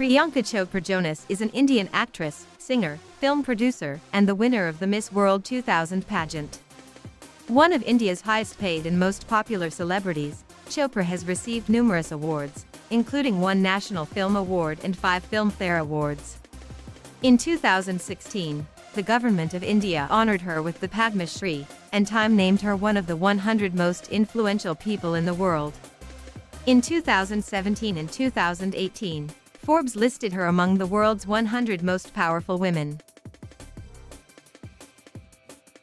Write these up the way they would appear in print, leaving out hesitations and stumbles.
Priyanka Chopra Jonas is an Indian actress, singer, film producer, and the winner of the Miss World 2000 pageant. One of India's highest paid and most popular celebrities, Chopra has received numerous awards, including one National Film Award and 5 Filmfare Awards. In 2016, the government of India honored her with the Padma Shri, and Time named her one of the 100 most influential people in the world. In 2017 and 2018, Forbes listed her among the world's 100 most powerful women.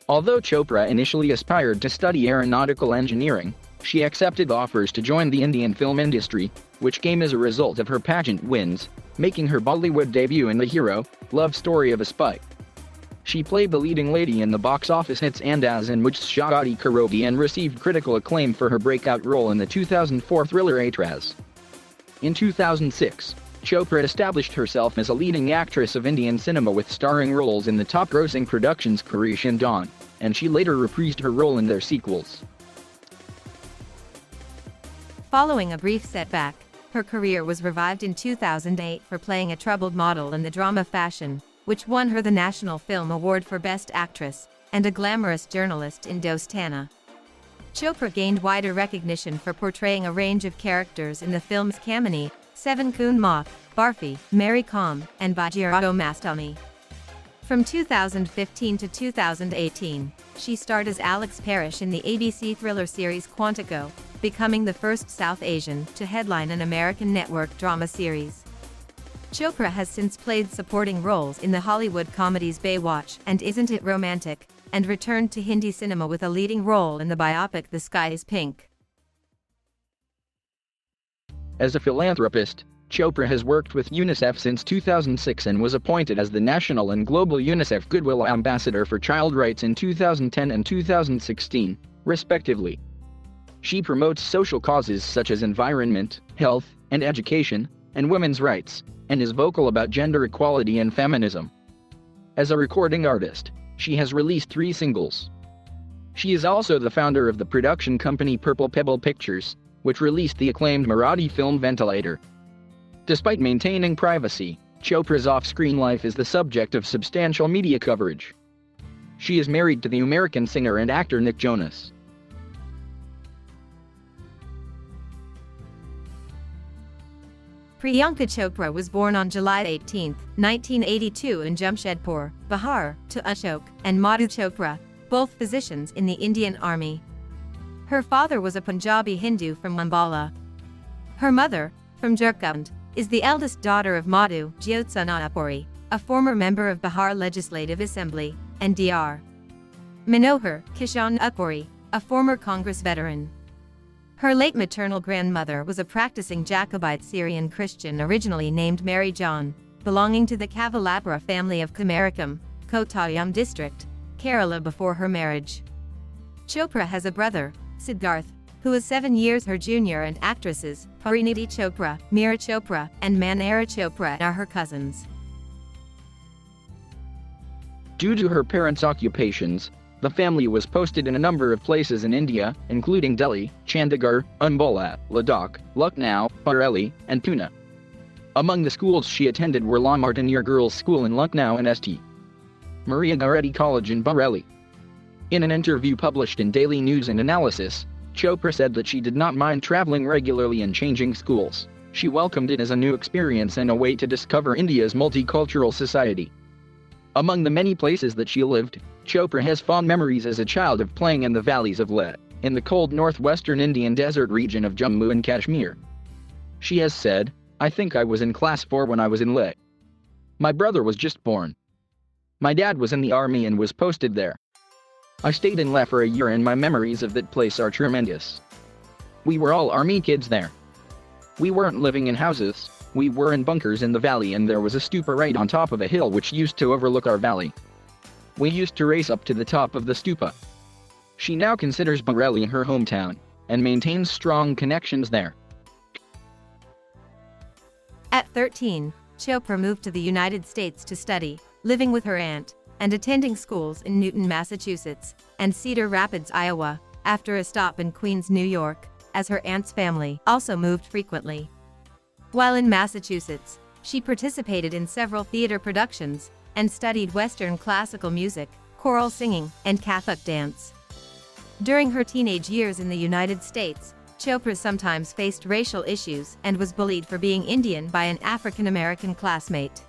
Although Chopra initially aspired to study aeronautical engineering, she accepted offers to join the Indian film industry, which came as a result of her pageant wins, making her Bollywood debut in The Hero, Love Story of a Spy. She played the leading lady in the box office hits Andaz and Mujhse Shaadi Karogi and received critical acclaim for her breakout role in the 2004 thriller Aitraz. In 2006, Chopra established herself as a leading actress of Indian cinema with starring roles in the top-grossing productions Karish and Dawn, and she later reprised her role in their sequels. Following a brief setback, her career was revived in 2008 for playing a troubled model in the drama Fashion, which won her the National Film Award for Best Actress, and a glamorous journalist in Dostana. Chopra gained wider recognition for portraying a range of characters in the films Kamini, Seven Kun Ma, Barfi, Mary Kom, and Bajirao Mastani. From 2015 to 2018, she starred as Alex Parrish in the ABC thriller series Quantico, becoming the first South Asian to headline an American network drama series. Chopra has since played supporting roles in the Hollywood comedies Baywatch and Isn't It Romantic, and returned to Hindi cinema with a leading role in the biopic The Sky is Pink. As a philanthropist, Chopra has worked with UNICEF since 2006 and was appointed as the National and Global UNICEF Goodwill Ambassador for Child Rights in 2010 and 2016, respectively. She promotes social causes such as environment, health, and education, and women's rights, and is vocal about gender equality and feminism. As a recording artist, she has released 3 singles. She is also the founder of the production company Purple Pebble Pictures, which released the acclaimed Marathi film Ventilator. Despite maintaining privacy, Chopra's off-screen life is the subject of substantial media coverage. She is married to the American singer and actor Nick Jonas. Priyanka Chopra was born on July 18, 1982 in Jamshedpur, Bihar, to Ashok and Madhu Chopra, both physicians in the Indian Army. Her father was a Punjabi Hindu from Ambala. Her mother, from Jharkhand, is the eldest daughter of Madhu Jyotsna Apuri, a former member of Bihar Legislative Assembly, and Dr. Manohar Kishan Apuri, a former Congress veteran. Her late maternal grandmother was a practicing Jacobite Syrian Christian originally named Mary John, belonging to the Kavalapura family of Kumarikam, Kottayam district, Kerala before her marriage. Chopra has a brother, Siddharth, who is 7 years her junior, and actresses Pariniti Chopra, Meera Chopra, and Manera Chopra are her cousins. Due to her parents' occupations, the family was posted in a number of places in India, including Delhi, Chandigarh, Ambala, Ladakh, Lucknow, Bareilly, and Pune. Among the schools she attended were La Martiniere Girls' School in Lucknow and St. Maria Goretti College in Bareilly. In an interview published in Daily News and Analysis, Chopra said that she did not mind traveling regularly and changing schools. She welcomed it as a new experience and a way to discover India's multicultural society. Among the many places that she lived, Chopra has fond memories as a child of playing in the valleys of Leh, in the cold northwestern Indian desert region of Jammu and Kashmir. She has said, "I think I was in class 4 when I was in Leh. My brother was just born. My dad was in the army and was posted there. I stayed in Leh for a year and my memories of that place are tremendous. We were all army kids there. We weren't living in houses, we were in bunkers in the valley and there was a stupa right on top of a hill which used to overlook our valley. We used to race up to the top of the stupa." She now considers Bareilly her hometown, and maintains strong connections there. At 13, Chopra moved to the United States to study, living with her aunt, and attending schools in Newton, Massachusetts, and Cedar Rapids, Iowa, after a stop in Queens, New York, as her aunt's family also moved frequently. While in Massachusetts, She participated in several theater productions and studied Western classical music, choral singing, and Kathak dance. During her teenage years in the United States, Chopra sometimes faced racial issues and was bullied for being Indian by an African-American classmate.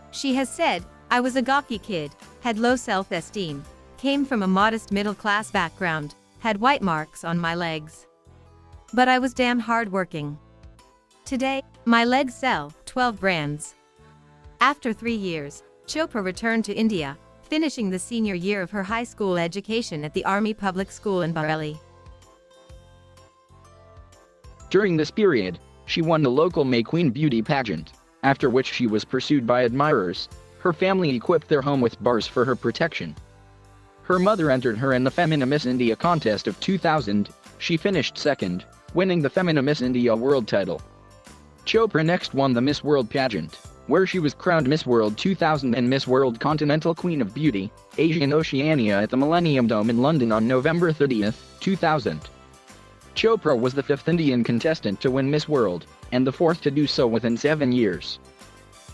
She has said, "I was a gawky kid, had low self-esteem, came from a modest middle-class background, had white marks on my legs. But I was damn hard-working. Today, my legs sell 12 brands." After 3 years, Chopra returned to India, finishing the senior year of her high school education at the Army Public School in Bareilly. During this period, she won the local May Queen beauty pageant, after which she was pursued by admirers. Her family equipped their home with bars for her protection. Her mother entered her in the Femina Miss India contest of 2000. She finished second, winning the Femina Miss India world title. Chopra next won the Miss World pageant, where she was crowned Miss World 2000 and Miss World Continental Queen of Beauty, Asia and Oceania at the Millennium Dome in London on November 30, 2000. Chopra was the 5th Indian contestant to win Miss World, and the 4th to do so within 7 years.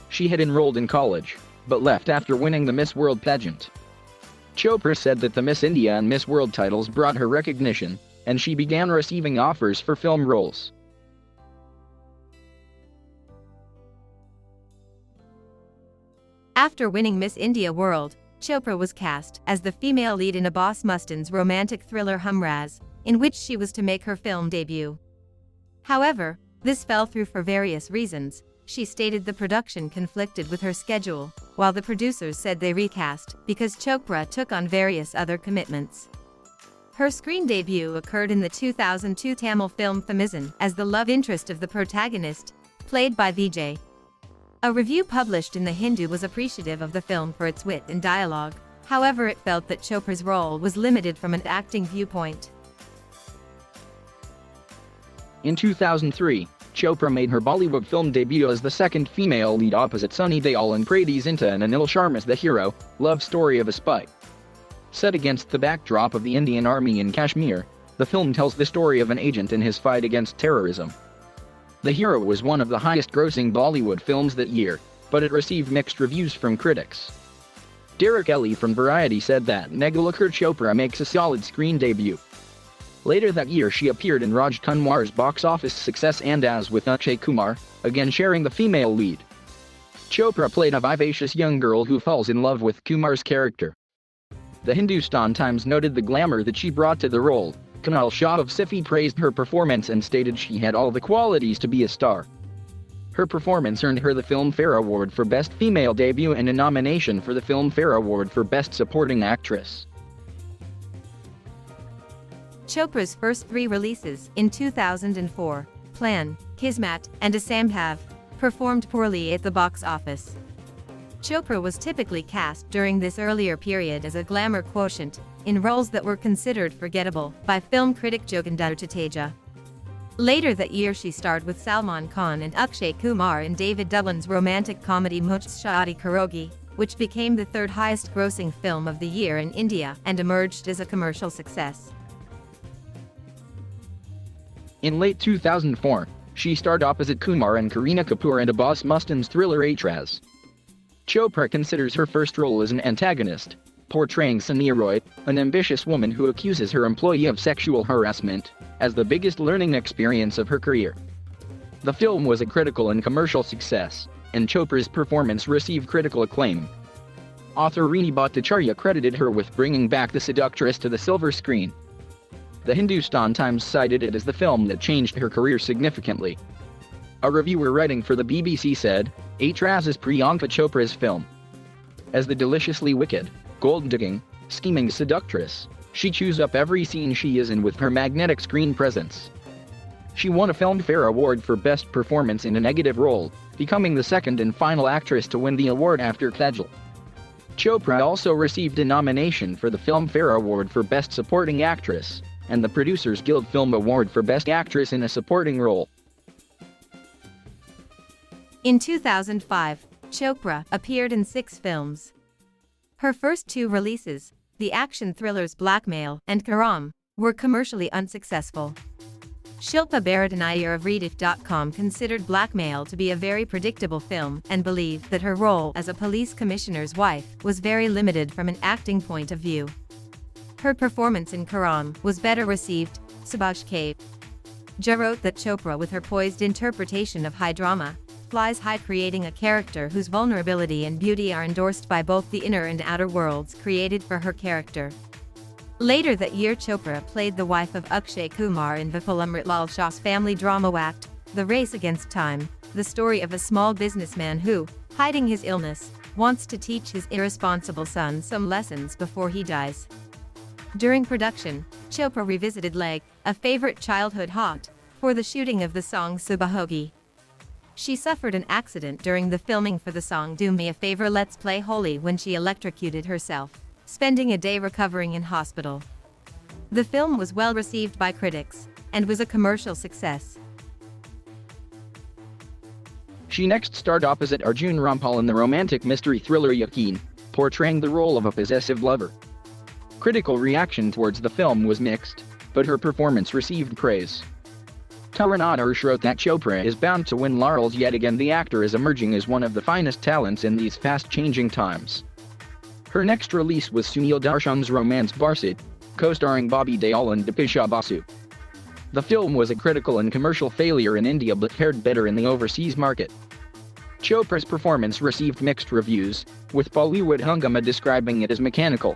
She had enrolled in college, but left after winning the Miss World pageant. Chopra said that the Miss India and Miss World titles brought her recognition, and she began receiving offers for film roles. After winning Miss India World, Chopra was cast as the female lead in Abbas Mustan's romantic thriller Humraz, in which she was to make her film debut. However, this fell through for various reasons. She stated the production conflicted with her schedule, while the producers said they recast because Chopra took on various other commitments. Her screen debut occurred in the 2002 Tamil film Thamizan as the love interest of the protagonist, played by Vijay. A review published in The Hindu was appreciative of the film for its wit and dialogue. However, it felt that Chopra's role was limited from an acting viewpoint. In 2003, Chopra made her Bollywood film debut as the second female lead opposite Sunny Deol and Preeti Zinta in Anil Sharma's The Hero, Love Story of a Spy. Set against the backdrop of the Indian Army in Kashmir, the film tells the story of an agent in his fight against terrorism. The Hero was one of the highest-grossing Bollywood films that year, but it received mixed reviews from critics. Derek Ellie from Variety said that Negulakar Chopra makes a solid screen debut. Later that year she appeared in Raj Kunwar's box office success And As with Akshay Kumar, again sharing the female lead. Chopra played a vivacious young girl who falls in love with Kumar's character. The Hindustan Times noted the glamour that she brought to the role. Kunal Shah of Sifi praised her performance and stated she had all the qualities to be a star. Her performance earned her the Filmfare Award for Best Female Debut and a nomination for the Filmfare Award for Best Supporting Actress. Chopra's first 3 releases in 2004, Plan, Kismat, and Asambhav, performed poorly at the box office. Chopra was typically cast during this earlier period as a glamour quotient, in roles that were considered forgettable by film critic Joginder Tateja. Later that year she starred with Salman Khan and Akshay Kumar in David Dublin's romantic comedy Mujh se Shaadi Karogi, which became the 3rd highest-grossing film of the year in India and emerged as a commercial success. In late 2004, she starred opposite Kumar and Kareena Kapoor in Abbas Mustan's thriller Aitraz. Chopra considers her first role as an antagonist, portraying Sonia Roy, an ambitious woman who accuses her employee of sexual harassment, as the biggest learning experience of her career. The film was a critical and commercial success, and Chopra's performance received critical acclaim. Author Rini Bhattacharya credited her with bringing back the seductress to the silver screen. The Hindustan Times cited it as the film that changed her career significantly. A reviewer writing for the BBC said, Aitraz is Priyanka Chopra's film. As the deliciously wicked, gold-digging, scheming seductress, she chews up every scene she is in with her magnetic screen presence. She won a Filmfare Award for Best Performance in a Negative Role, becoming the second and final actress to win the award after Kajol. Chopra also received a nomination for the Filmfare Award for Best Supporting Actress, and the Producers Guild Film Award for Best Actress in a Supporting Role. In 2005, Chopra appeared in 6 films. Her first 2 releases, the action thrillers Blackmail and Karam, were commercially unsuccessful. Shilpa Bharatanaiyar of Rediff.com considered Blackmail to be a very predictable film and believed that her role as a police commissioner's wife was very limited from an acting point of view. Her performance in Karam was better received. Subhash K. Jha wrote that Chopra, with her poised interpretation of high drama, flies high, creating a character whose vulnerability and beauty are endorsed by both the inner and outer worlds created for her character. Later that year, Chopra played the wife of Akshay Kumar in Vipul Amritlal Shah's family drama act, The Race Against Time, the story of a small businessman who, hiding his illness, wants to teach his irresponsible son some lessons before he dies. During production, Chopra revisited Leg, a favorite childhood haunt, for the shooting of the song Subah Hogi. She suffered an accident during the filming for the song Do Me a Favor Let's Play Holi when she electrocuted herself, spending a day recovering in hospital. The film was well received by critics, and was a commercial success. She next starred opposite Arjun Rampal in the romantic mystery thriller Yaqeen, portraying the role of a possessive lover. Critical reaction towards the film was mixed, but her performance received praise. Taran Adarsh wrote that Chopra is bound to win laurels yet again. The actor is emerging as one of the finest talents in these fast-changing times. Her next release was Sunil Darshan's romance Barsit, co-starring Bobby Deol and Deepisha Basu. The film was a critical and commercial failure in India but fared better in the overseas market. Chopra's performance received mixed reviews, with Bollywood Hungama describing it as mechanical.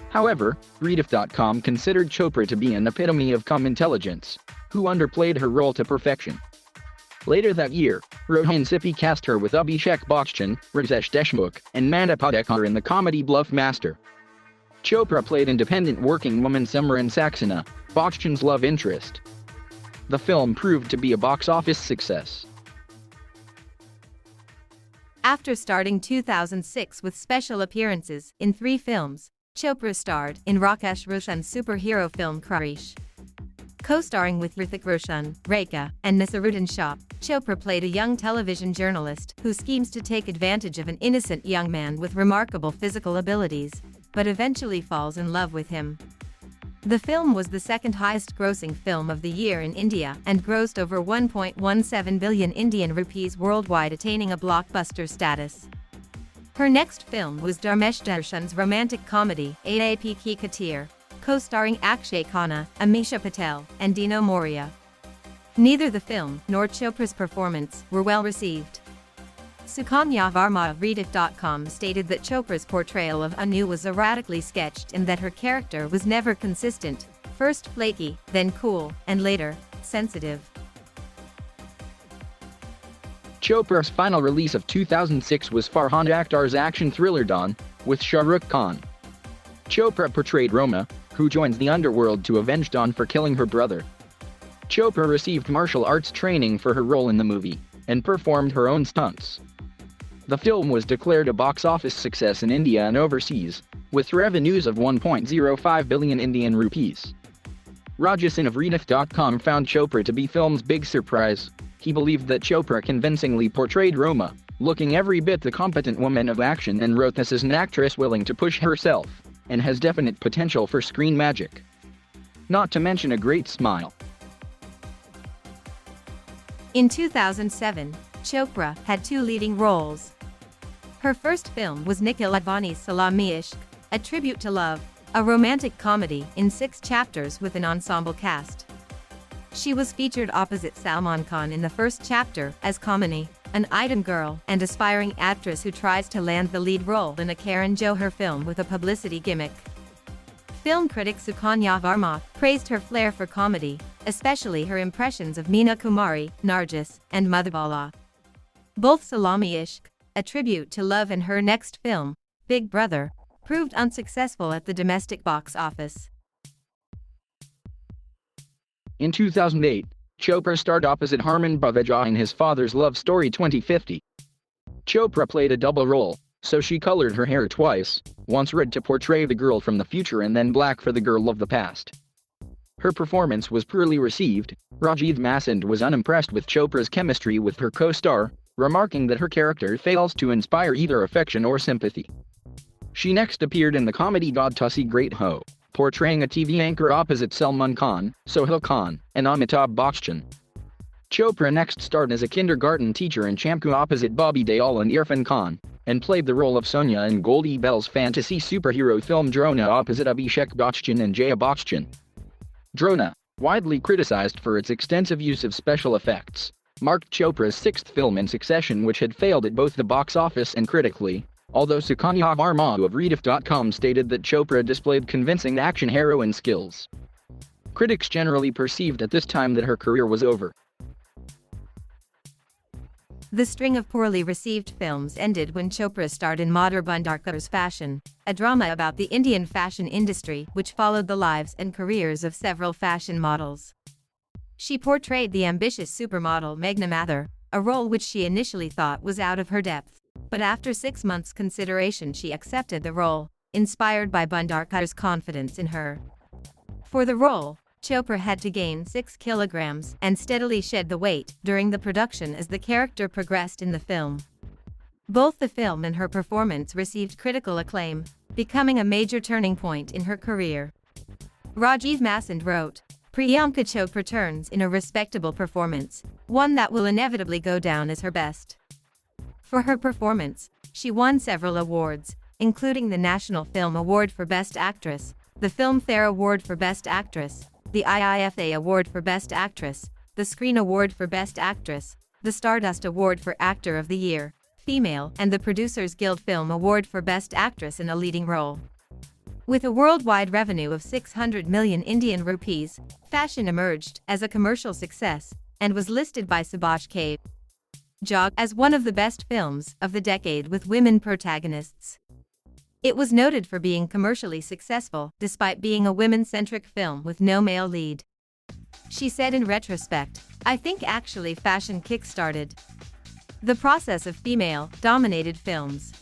However, Rediff.com considered Chopra to be an epitome of calm intelligence, who underplayed her role to perfection. Later that year, Rohan Sippy cast her with Abhishek Bachchan, Rajesh Deshmukh, and Manda Padekar in the comedy Bluff Master. Chopra played independent working woman Simran Saxena, Bachchan's love interest. The film proved to be a box office success. After starting 2006 with special appearances in 3 films, Chopra starred in Rakesh Roshan's superhero film Krarish. Co-starring with Hrithik Roshan, Rekha, and Naseeruddin Shah, Chopra played a young television journalist who schemes to take advantage of an innocent young man with remarkable physical abilities, but eventually falls in love with him. The film was the second highest grossing film of the year in India and grossed over 1.17 billion Indian rupees worldwide, attaining a blockbuster status. Her next film was Dharmesh Darshan's romantic comedy Aap Ki Khatir, co-starring Akshay Khanna, Amisha Patel, and Dino Moria. Neither the film nor Chopra's performance were well received. Sukanya Varma of Rediff.com stated that Chopra's portrayal of Anu was erratically sketched and that her character was never consistent, first flaky, then cool, and later, sensitive. Chopra's final release of 2006 was Farhan Akhtar's action thriller Dawn, with Shah Rukh Khan. Chopra portrayed Roma, who joins the underworld to avenge Dawn for killing her brother. Chopra received martial arts training for her role in the movie, and performed her own stunts. The film was declared a box office success in India and overseas, with revenues of 1.05 billion Indian rupees. Rajasan of Rediff.com found Chopra to be film's big surprise. He believed that Chopra convincingly portrayed Roma, looking every bit the competent woman of action, and wrote this as an actress willing to push herself, and has definite potential for screen magic. Not to mention a great smile. In 2007, Chopra had 2 leading roles. Her first film was Nikhil Advani's Salami Ishq, a tribute to love, a romantic comedy in 6 chapters with an ensemble cast. She was featured opposite Salman Khan in the first chapter as Kamini, an item girl and aspiring actress who tries to land the lead role in a Karan Johar film with a publicity gimmick. Film critic Sukanya Varma praised her flair for comedy, especially her impressions of Meena Kumari, Nargis, and Madhubala. Both Salami Ishq, a tribute to love, and her next film, Big Brother, proved unsuccessful at the domestic box office. In 2008, Chopra starred opposite Harman Bhaveja in his father's love story 2050. Chopra played a double role, so she colored her hair twice, once red to portray the girl from the future and then black for the girl of the past. Her performance was poorly received. Rajiv Masand was unimpressed with Chopra's chemistry with her co-star, remarking that her character fails to inspire either affection or sympathy. She next appeared in the comedy God Tussi Great Ho, portraying a TV anchor opposite Salman Khan, Sohail Khan, and Amitabh Bachchan. Chopra next starred as a kindergarten teacher in Chamku opposite Bobby Deol and Irfan Khan, and played the role of Sonia in Goldie Bell's fantasy superhero film Drona opposite Abhishek Bachchan and Jaya Bachchan. Drona, widely criticized for its extensive use of special effects, marked Chopra's sixth film in succession which had failed at both the box office and critically, although Sukanya Varma of Rediff.com stated that Chopra displayed convincing action heroine skills. Critics generally perceived at this time that her career was over. The string of poorly received films ended when Chopra starred in Madhur Bhandarkar's Fashion, a drama about the Indian fashion industry which followed the lives and careers of several fashion models. She portrayed the ambitious supermodel Meghna Mathur, a role which she initially thought was out of her depth, but after 6 months' consideration she accepted the role, inspired by Bhandarkar's confidence in her. For the role, Chopra had to gain 6 kilograms and steadily shed the weight during the production as the character progressed in the film. Both the film and her performance received critical acclaim, becoming a major turning point in her career. Rajiv Masand wrote, "Priyanka Chopra turns in a respectable performance, one that will inevitably go down as her best." For her performance, she won several awards, including the National Film Award for Best Actress, the Filmfare Award for Best Actress, the IIFA Award for Best Actress, the Screen Award for Best Actress, the Stardust Award for Actor of the Year, Female, and the Producers Guild Film Award for Best Actress in a Leading Role. With a worldwide revenue of 600 million Indian rupees, Fashion emerged as a commercial success and was listed by Subhash K. Jog as one of the best films of the decade with women protagonists. It was noted for being commercially successful despite being a women-centric film with no male lead. She said in retrospect, "I think actually Fashion kick-started the process of female-dominated films.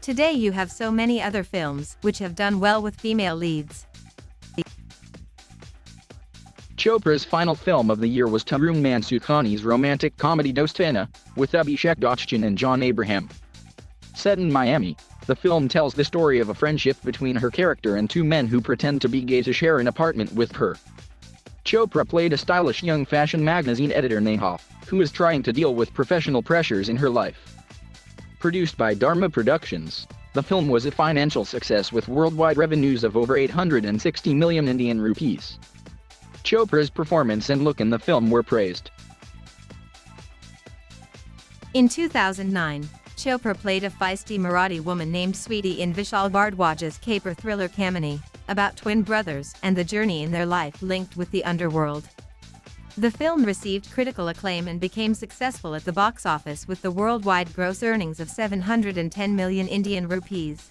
Today you have so many other films which have done well with female leads." Chopra's final film of the year was Tarun Mansukhani's romantic comedy Dostana, with Abhishek Bachchan and John Abraham. Set in Miami, the film tells the story of a friendship between her character and 2 men who pretend to be gay to share an apartment with her. Chopra played a stylish young fashion magazine editor Neha, who is trying to deal with professional pressures in her life. Produced by Dharma Productions, the film was a financial success with worldwide revenues of over 860 million Indian rupees. Chopra's performance and look in the film were praised. In 2009, Chopra played a feisty Marathi woman named Sweetie in Vishal Bhardwaj's caper thriller Kamini, about twin brothers and the journey in their life linked with the underworld. The film received critical acclaim and became successful at the box office with the worldwide gross earnings of 710 million Indian rupees.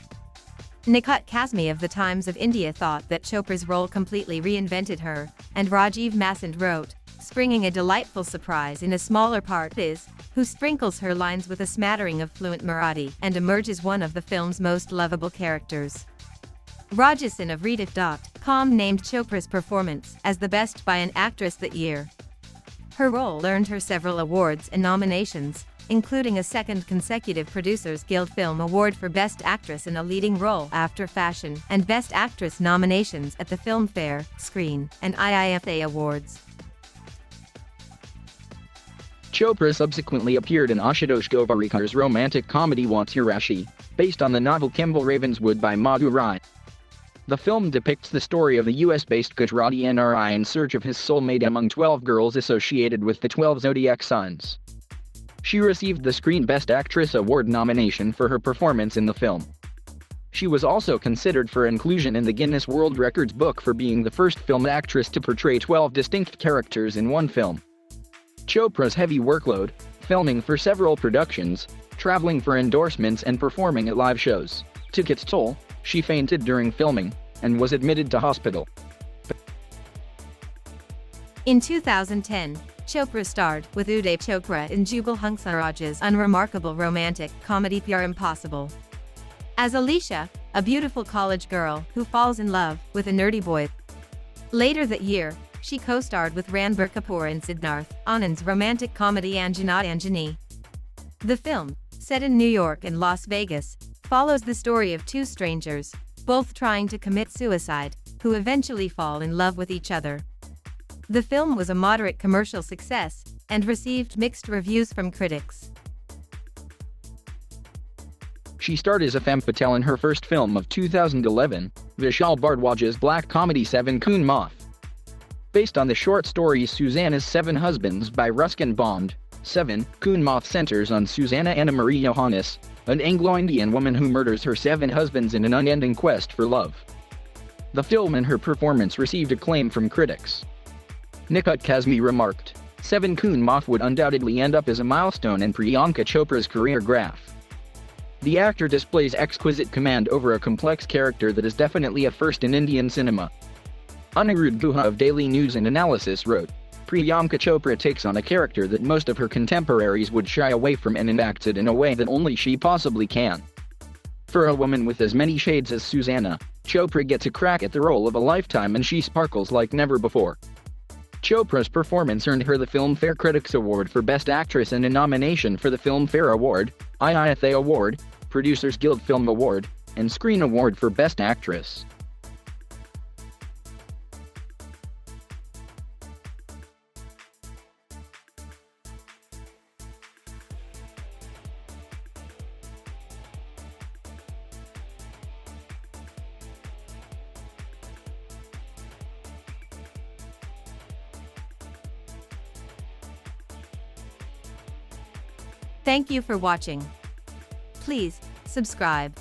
Nikhut Kazmi of the Times of India thought that Chopra's role completely reinvented her, and Rajiv Masand wrote, "Springing a delightful surprise in a smaller part is, who sprinkles her lines with a smattering of fluent Marathi and emerges one of the film's most lovable characters." Rajasan of Rediff.com named Chopra's performance as the best by an actress that year. Her role earned her several awards and nominations, including a second consecutive Producers Guild Film Award for Best Actress in a Leading Role after Fashion and Best Actress nominations at the Filmfare, Screen, and IIFA Awards. Chopra subsequently appeared in Ashutosh Govarikar's romantic comedy Vatsurashi, based on the novel Kimball Ravenswood by Madhu Rai. The film depicts the story of the US-based Gujarati NRI in search of his soulmate among 12 girls associated with the 12 zodiac signs. She received the Screen Best Actress Award nomination for her performance in the film. She was also considered for inclusion in the Guinness World Records book for being the first film actress to portray 12 distinct characters in one film. Chopra's heavy workload, filming for several productions, traveling for endorsements and performing at live shows, took its toll. She fainted during filming and was admitted to hospital. In 2010, Chopra starred with Uday Chopra in Jugal Hansaraj's unremarkable romantic comedy Pyar Impossible. As Alicia, a beautiful college girl who falls in love with a nerdy boy. Later that year, she co-starred with Ranbir Kapoor in Siddharth Anand's romantic comedy Anjana Anjani. The film, set in New York and Las Vegas, follows the story of 2 strangers, both trying to commit suicide, who eventually fall in love with each other. The film was a moderate commercial success and received mixed reviews from critics. She starred as a femme fatale in her first film of 2011, Vishal Bhardwaj's black comedy Seven Coon Moth. Based on the short story Susanna's Seven Husbands by Ruskin Bond, Seven Coon Moth centers on Susanna Anna Marie Johannes, an Anglo-Indian woman who murders her 7 husbands in an unending quest for love. The film and her performance received acclaim from critics. Nikhut Kazmi remarked, Seven Coon Moth would undoubtedly end up as a milestone in Priyanka Chopra's career graph. The actor displays exquisite command over a complex character that is definitely a first in Indian cinema. Anirudh Guha of Daily News and Analysis wrote, Priyanka Chopra takes on a character that most of her contemporaries would shy away from and enacts it in a way that only she possibly can. For a woman with as many shades as Susanna, Chopra gets a crack at the role of a lifetime and she sparkles like never before. Chopra's performance earned her the Filmfare Critics Award for Best Actress and a nomination for the Filmfare Award, IIFA Award, Producers Guild Film Award, and Screen Award for Best Actress. Thank you for watching. Please subscribe.